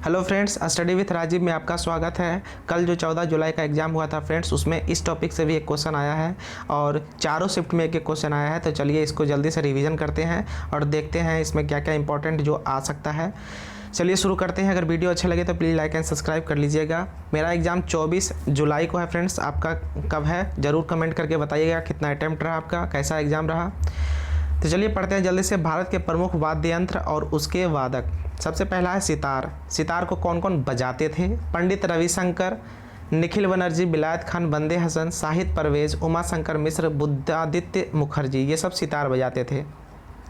Hello friends, study with Rajiv में आपका स्वागत है। कल जो 14 जुलाई का एग्ज़ाम हुआ था फ्रेंड्स, उसमें इस टॉपिक से भी एक क्वेश्चन आया है और चारों शिफ्ट में एक एक क्वेश्चन आया है। तो चलिए इसको जल्दी से रिवीजन करते हैं और देखते हैं इसमें क्या क्या इंपॉर्टेंट जो आ सकता है। चलिए शुरू करते हैं। अगर वीडियो अच्छा लगे तो प्लीज़ लाइक एंड सब्सक्राइब कर लीजिएगा। मेरा एग्ज़ाम 24 जुलाई को है फ्रेंड्स। आपका कब है ज़रूर कमेंट करके बताइएगा, कितना अटैम्प्ट रहा आपका, कैसा एग्ज़ाम रहा। तो चलिए पढ़ते हैं जल्दी से। भारत के प्रमुख वाद्य यंत्र और उसके वादक। सबसे पहला है सितार। सितार को कौन कौन बजाते थे? पंडित रविशंकर, निखिल बनर्जी, बिलायत खान, बंदे हसन, शाहिद परवेज, उमा शंकर मिश्र, बुद्धादित्य मुखर्जी, ये सब सितार बजाते थे।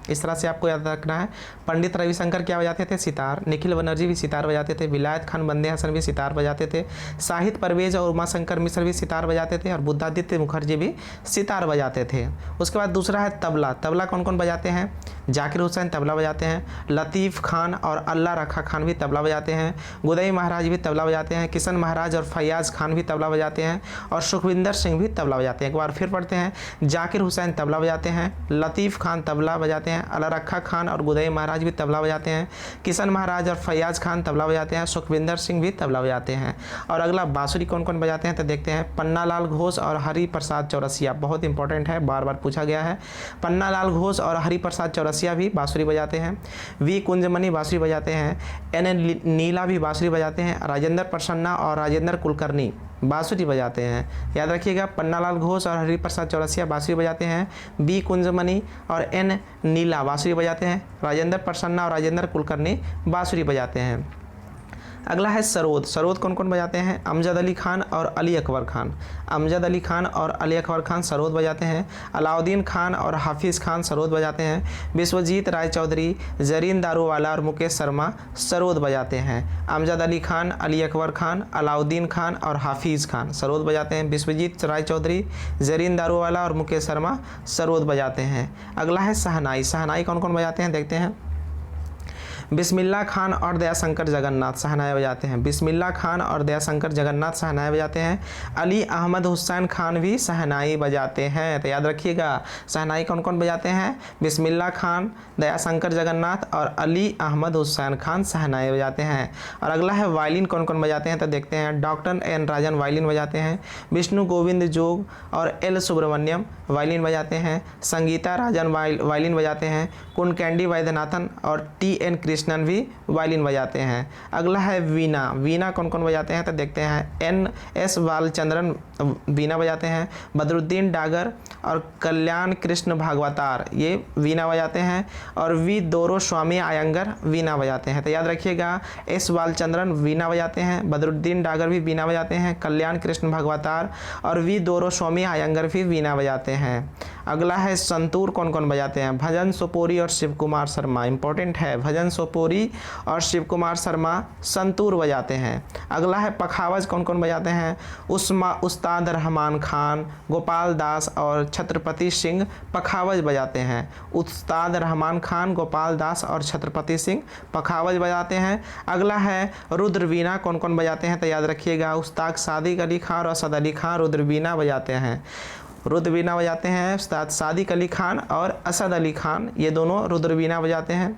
इस तरह से आपको याद रखना है। पंडित रविशंकर क्या बजाते थे? सितार। निखिल बनर्जी भी सितार बजाते थे। बिलायत खान, बंदे हसन भी सितार बजाते थे। शाहिद परवेज और उमा शंकर मिश्र भी सितार बजाते थे और बुद्धादित्य मुखर्जी भी सितार बजाते थे। उसके बाद दूसरा है तबला। तबला कौन कौन बजाते हैं? जाकिर हुसैन तबला बजाते हैं। लतीफ़ खान और अल्लाह रखा खान भी तबला बजाते हैं। गुदई महाराज भी तबला बजाते हैं। किशन महाराज और फैयाज़ खान भी तबला बजाते हैं और सुखविंदर सिंह भी तबला बजाते हैं। एक बार फिर पढ़ते हैं। जाकिर हुसैन तबला बजाते हैं। लतीफ़ खान तबला बजाते हैं। अल्लाह रखा खान और गुदई महाराज भी तबला बजाते हैं। किशन महाराज और फैयाज़ खान तबला बजाते हैं। सुखविंदर सिंह भी तबला बजाते हैं। और अगला बांसुरी कौन कौन बजाते हैं तो देखते हैं। पन्नालाल घोष और हरि प्रसाद चौरसिया, बहुत इंपॉर्टेंट है, बार बार पूछा गया है। पन्नालाल घोष और हरि प्रसाद चौरसिया भी बांसुरी बजाते हैं। वी कुंजमणि बांसुरी बजाते हैं। एन नीला भी बांसुरी बजाते हैं। राजेंद्र प्रसन्ना और राजेंद्र कुलकर्णी बांसुरी बजाते हैं। याद रखिएगा, पन्नालाल घोष और हरि प्रसाद चौरसिया बांसुरी बजाते हैं। बी कुंजमणि और एन नीला बांसुरी बजाते हैं। राजेंद्र प्रसन्ना और राजेंद्र कुलकर्णी बांसुरी बजाते हैं। अगला है सरोद। सरोद कौन कौन बजाते हैं? अमजद अली खान और अली अकबर खान। अमजद अली खान और अली अकबर खान सरोद बजाते हैं। अलाउद्दीन खान और हाफिज़ खान सरोद बजाते हैं। विश्वजीत राय चौधरी, जरीन दारूवाला और मुकेश शर्मा सरोद बजाते हैं। अमजद अली खान, अली अकबर खान, अलाउद्दीन खान और हाफिज़ खान सरोद बजाते हैं। विश्वजीत राय चौधरी, जरीन दारूवाला और मुकेश शर्मा सरोद बजाते हैं। अगला है शहनाई। शहनाई कौन कौन बजाते हैं देखते हैं। बिस्मिल्ला खान और दयाशंकर जगन्नाथ शहनाई बजाते हैं। बिस्मिल्ला खान और दयाशंकर जगन्नाथ शहनाई बजाते हैं। अली अहमद हुसैन खान भी शहनाई बजाते हैं। तो याद रखिएगा, शहनाई कौन कौन बजाते हैं? बिस्मिल्ला खान, दयाशंकर जगन्नाथ और अली अहमद हुसैन खान शहनाई बजाते हैं। और अगला है वायलिन कौन कौन बजाते हैं तो देखते हैं। डॉक्टर एन राजन वायलिन बजाते हैं। विष्णु गोविंद जोग और एल सुब्रमण्यम वायलिन बजाते हैं। संगीता राजन वायलिन बजाते हैं। कुनकैंडी वैद्यनाथन और टी एन कृष्णन भी वायलिन बजाते हैं। अगला है वीणा। वीणा कौन कौन बजाते हैं तो देखते हैं। एन एस बालचंद्रन वीणा बजाते हैं। बदरुद्दीन डागर और कल्याण कृष्ण भागवतार ये वीणा बजाते हैं। और वी दोरो स्वामी आयंगर वीणा बजाते हैं। तो याद रखिएगा, एस बालचंद्रन वीणा बजाते हैं, बदरुद्दीन डागर भी वीणा बजाते हैं, कल्याण कृष्ण भागवतार और वी दोरो स्वामी आयंगर भी वीणा बजाते हैं। अगला है संतूर कौन कौन बजाते हैं। भजन सोपोरी और शिव कुमार शर्मा, इंपॉर्टेंट है, भजन सोपोरी और शिव कुमार शर्मा संतूर बजाते हैं। अगला है पखावज कौन कौन बजाते हैं। उस्ताद रहमान खान, गोपाल दास और छत्रपति सिंह पखावज बजाते हैं। उस्ताद रहमान खान, गोपाल दास और छत्रपति सिंह पखावज बजाते हैं। अगला है रुद्र वीणा कौन कौन बजाते हैं तो याद रखिएगा। उस्ताद सादिक अली खान और असद अली खान रुद्र वीणा बजाते हैं। रुद्र वीणा बजाते हैं उस्ताद सादिक अली खान और असद अली खान, ये दोनों रुद्र वीणा बजाते हैं।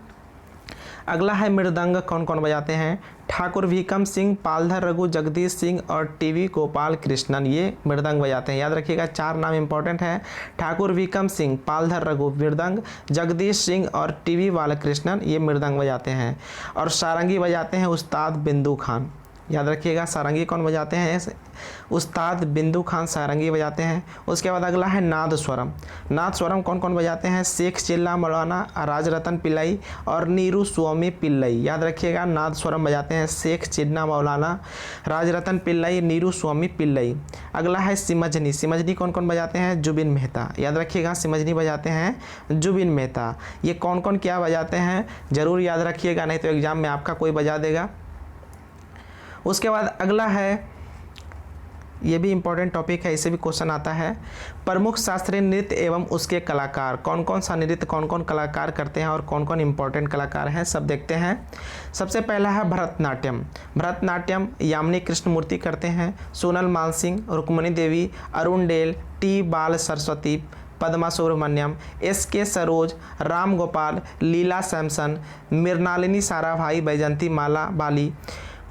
अगला है मृदंग कौन कौन बजाते हैं। ठाकुर भीकम सिंह, पालधर रघु, जगदीश सिंह और टीवी गोपाल कृष्णन ये मृदंग बजाते हैं। याद रखिएगा, चार नाम इंपॉर्टेंट है। ठाकुर भीकम सिंह, पालधर रघु मृदंग, जगदीश सिंह और टीवी बालकृष्णन ये मृदंग बजाते हैं। और सारंगी बजाते हैं उस्ताद बिंदु खान। याद रखिएगा, सारंगी कौन बजाते हैं? उस्ताद बिंदु खान सारंगी बजाते हैं। उसके बाद अगला है नाद स्वरम। नाद स्वरम कौन कौन बजाते हैं? शेख चिल्ला मौलाना, राजरतन पिल्लई और नीरू स्वामी पिल्लई। याद रखिएगा, नाद स्वरम बजाते हैं शेख चिन्ना मौलाना, राजरतन पिल्लई, नीरू स्वामी पिल्लई। अगला है सिमजनी। सिमजनी कौन कौन बजाते हैं? जुबिन मेहता। याद रखिएगा, सिमजनी बजाते हैं जुबिन मेहता। ये कौन कौन क्या बजाते हैं ज़रूर याद रखिएगा, नहीं तो एग्ज़ाम में आपका कोई बजा देगा। उसके बाद अगला है, ये भी इम्पोर्टेंट टॉपिक है, इससे भी क्वेश्चन आता है। प्रमुख शास्त्रीय नृत्य एवं उसके कलाकार। कौन कौन सा नृत्य कौन कौन कलाकार करते हैं और कौन कौन इंपॉर्टेंट कलाकार हैं, सब देखते हैं। सबसे पहला है भरतनाट्यम। भरतनाट्यम यामिनी कृष्णमूर्ति करते हैं। सोनल मानसिंह, रुक्मणी देवी, अरुण डेल, टी बाल सरस्वती, पद्मा सुब्रमण्यम, एस के सरोज, राम गोपाल, लीला सैमसन, मृणालिनी साराभाई, बैजंती माला बाली,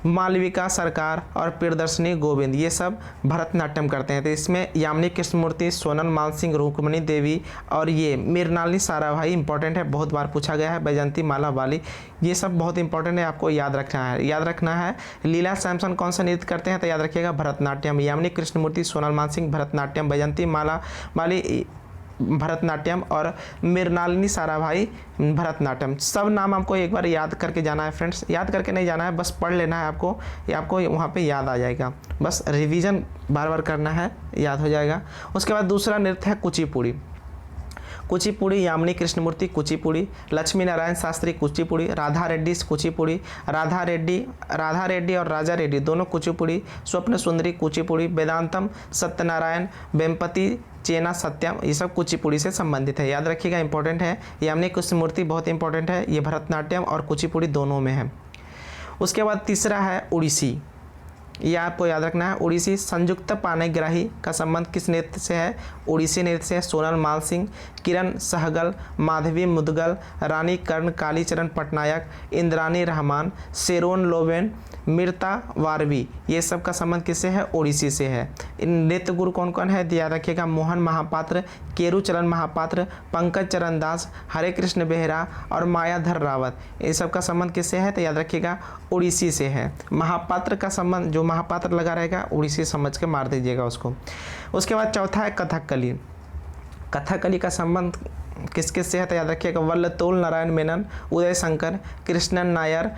मालविका सरकार और प्रियदर्शनी गोविंद ये सब भरतनाट्यम करते हैं। तो इसमें यामिनी कृष्णमूर्ति, सोनल मानसिंह, रुक्मिणी देवी और ये मृणालिनी साराभाई इंपॉर्टेंट है, बहुत बार पूछा गया है। बैजंती माला बाली, ये सब बहुत इंपॉर्टेंट है, आपको याद रखना है। लीला सैमसन कौन सा नृत्य करते हैं? तो याद रखिएगा भरतनाट्यम। यामिनी कृष्णमूर्ति, सोनल मानसिंह भरतनाट्यम, बैजंती माला बाली भरतनाट्यम और मृणालिनी साराभाई भरतनाट्यम। सब नाम आपको एक बार याद करके जाना है फ्रेंड्स, याद करके नहीं जाना है, बस पढ़ लेना है आपको, ये आपको वहाँ पे याद आ जाएगा। बस रिवीजन बार बार करना है, याद हो जाएगा। उसके बाद दूसरा नृत्य है कुचिपुड़ी। कुचिपुड़ी यामिनी कृष्णमूर्ति कुचिपुड़ी, लक्ष्मी नारायण शास्त्री कुचिपुड़ी, राधा रेड्डी कुचिपुड़ी, राधा रेड्डी और राजा रेड्डी दोनों कुचिपुड़ी, स्वप्न सुंदरी कुचिपुड़ी, वेदांतम सत्यनारायण वेम्पति चेना सत्यम, ये सब कुचिपुड़ी से संबंधित है, याद रखिएगा, इंपॉर्टेंट है। यामिनी कृष्णमूर्ति बहुत इंपॉर्टेंट है, ये भरतनाट्यम और कुचिपुड़ी दोनों में है। उसके बाद तीसरा है उड़ीसी, ये आपको याद रखना है। उड़ीसी संयुक्त पाणिग्राही का संबंध किस नृत्य से है? उड़ीसी नृत्य से। सोनल माल सिंह, किरण सहगल, माधवी मुदगल, रानी कर्ण, कालीचरण पटनायक, इंद्रानी रहमान, शेरोन लोबेन, मीरता वारवी, ये सब का संबंध किससे है? उड़ीसी से है। इन नृत्य गुरु कौन कौन है? याद रखिएगा, मोहन महापात्र, केरुचरण महापात्र, पंकज चरण दास, हरे कृष्ण बेहरा और मायाधर रावत, ये सब का संबंध किससे है? तो याद रखिएगा उड़ीसी से है। महापात्र का संबंध, जो महापात्र लगा रहेगा उड़ीसी समझ के मार दीजिएगा उसको। उसके बाद चौथा है कथकली। कथकली का संबंध किस किस से है? तो याद रखिएगा वल्लतोल नारायण मेनन, उदय शंकर, कृष्णन नायर,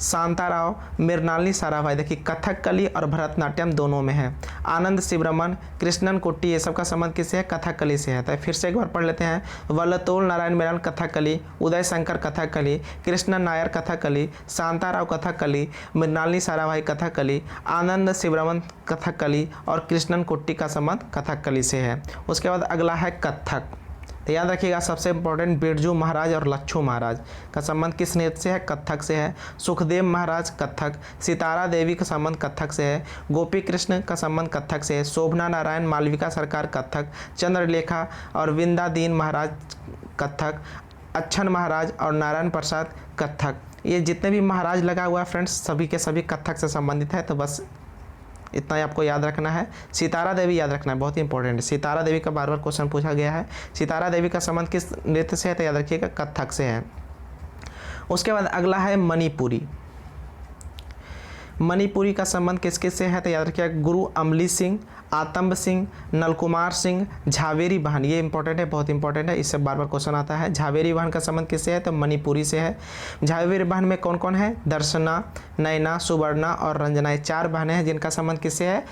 शांताराव, मृणालिनी साराभाई। देखिए कथकली और भरतनाट्यम दोनों में है। आनंद शिवरमन, कृष्णन कुट्टी, ये सब का संबंध किससे है? कथकली से है। तो फिर से एक बार पढ़ लेते हैं। वल्लतोल नारायण मेनन कथकली, उदय शंकर कथकली, कृष्णन नायर कथकली, शांताराव कथकली, मृणालिनी साराभाई कथकली, आनंद शिवरमन कथकली और कृष्णन कुट्टी का संबंध कथकली से है। उसके बाद अगला है कथक। तो याद रखिएगा सबसे इंपॉर्टेंट बिरजू महाराज और लच्छू महाराज का संबंध किस नृत्य से है? कथक से है। सुखदेव महाराज कथक, सितारा देवी का संबंध कथक से है, गोपी कृष्ण का संबंध कथक से है, शोभना नारायण मालविका सरकार कथक, चंद्रलेखा और विंदादीन महाराज कथक, अच्छन महाराज और नारायण प्रसाद कथक। ये जितने भी महाराज लगा हुआ है फ्रेंड्स सभी के सभी कथक से संबंधित है। तो बस इतना ही आपको याद रखना है। सितारा देवी याद रखना है, बहुत ही इंपॉर्टेंट है। सितारा देवी का बार बार क्वेश्चन पूछा गया है। सितारा देवी का संबंध किस नृत्य से है? तो याद रखिएगा कथक से है। उसके बाद अगला है मणिपुरी। मणिपुरी का संबंध किस किस से है? तो याद रखिएगा गुरु अमली सिंह, आतंब सिंह, नलकुमार सिंह, झावेरी बहन, ये इंपॉर्टेंट है, बहुत इंपॉर्टेंट है, इससे बार बार क्वेश्चन आता है। झावेरी बहन का संबंध किससे है? तो मणिपुरी से है। झावेरी बहन में कौन कौन है? दर्शना, नैना, सुवर्णा और रंजना, ये 4 बहनें हैं जिनका संबंध किससे है?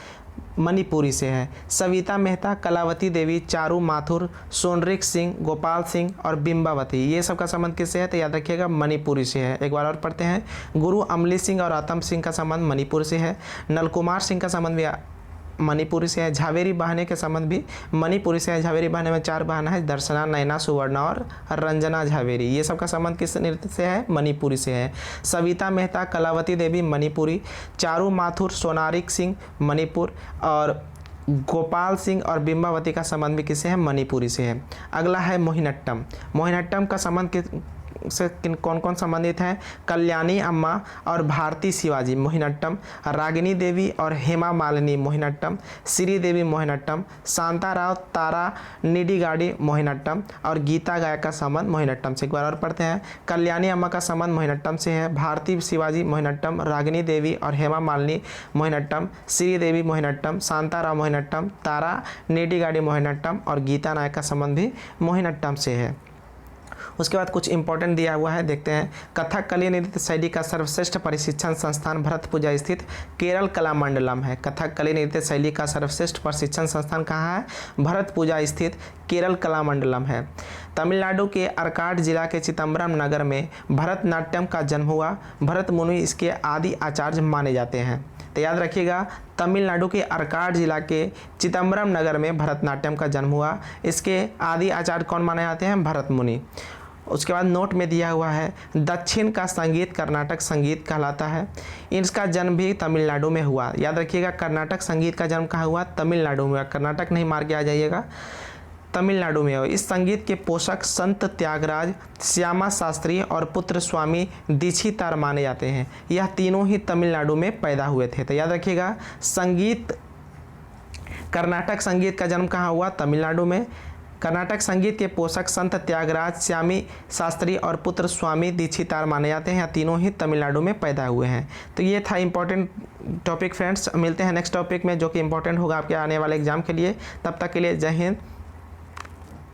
मणिपुरी से है। सविता मेहता, कलावती देवी, चारू माथुर, सोनरिक सिंह, गोपाल सिंह और बिंबावती, ये सब का संबंध किससे है? तो याद रखिएगा मणिपुरी से है। एक बार और पढ़ते हैं। गुरु अमली सिंह और आतम सिंह का संबंध मणिपुर से है। नलकुमार सिंह का संबंध भी मणिपुरी से है। झावेरी बहने के संबंध भी मणिपुरी से है। झावेरी बहने में 4 बहन है, दर्शना, नैना, सुवर्णा और रंजना झावेरी, ये सब का संबंध किस नृत्य से है? मणिपुरी से है। सविता मेहता, कलावती देवी मणिपुरी, चारू माथुर, सोनारिक सिंह मणिपुर और गोपाल सिंह और बिंबावती का संबंध भी किससे है? मणिपुरी से है। अगला है मोहिनीअट्टम। मोहिनीअट्टम का संबंध से कौन कौन संबंधित हैं? कल्याणी अम्मा और भारती शिवाजी मोहिनीअट्टम, रागिनी देवी और हेमा मालिनी मोहिनीअट्टम, श्री देवी मोहिनीअट्टम, शांताराव, तारा निडिगाड़ी मोहिनीअट्टम और गीता गायक का संबंध मोहिनीअट्टम से। एक बार और पढ़ते हैं। कल्याणी अम्मा का संबंध मोहिनीअट्टम से है। भारती शिवाजी मोहिनीअट्टम, रागिनी देवी और हेमा मालिनी मोहिनीअट्टम, श्री देवी मोहिनीअट्टम, शांताराव मोहिनीअट्टम, तारा निडिगाड़ी मोहिनीअट्टम और गीता नायक का संबंध भी मोहिनीअट्टम से है। उसके बाद कुछ इंपॉर्टेंट दिया हुआ है, देखते हैं। कथकली नृत्य शैली का सर्वश्रेष्ठ प्रशिक्षण संस्थान भरत पूजा स्थित केरल कलामंडलम है। कथकली नृत्य शैली का सर्वश्रेष्ठ प्रशिक्षण संस्थान कहाँ है? भरत पूजा स्थित केरल कलामंडलम है। तमिलनाडु के अर्काड जिला के चिदम्बरम नगर में भरतनाट्यम का जन्म हुआ। भरत मुनि इसके आदि आचार्य माने जाते हैं। तो याद रखिएगा तमिलनाडु के अर्काड जिला के चिदम्बरम नगर में भरतनाट्यम का जन्म हुआ। इसके आदि आचार्य कौन माने जाते हैं? भरत मुनि। उसके बाद नोट में दिया हुआ है दक्षिण का संगीत कर्नाटक संगीत कहलाता है। इसका जन्म भी तमिलनाडु में हुआ। याद रखिएगा कर्नाटक संगीत का जन्म कहाँ हुआ? तमिलनाडु में हुआ। कर्नाटक नहीं मार के आ जाइएगा। तमिलनाडु में हुआ। इस संगीत के पोषक संत त्यागराज, श्यामा शास्त्री और पुत्र स्वामी दीक्षितार माने जाते हैं। यह तीनों ही तमिलनाडु में पैदा हुए थे। तो याद रखिएगा, संगीत, कर्नाटक संगीत का जन्म कहाँ हुआ? तमिलनाडु में। कर्नाटक संगीत के पोषक संत त्यागराज, श्यामी शास्त्री और पुत्र स्वामी दीक्षितार माने जाते हैं। तीनों ही तमिलनाडु में पैदा हुए हैं। तो ये था इंपॉर्टेंट टॉपिक फ्रेंड्स। मिलते हैं नेक्स्ट टॉपिक में, जो कि इंपॉर्टेंट होगा आपके आने वाले एग्जाम के लिए। तब तक के लिए जय हिंद,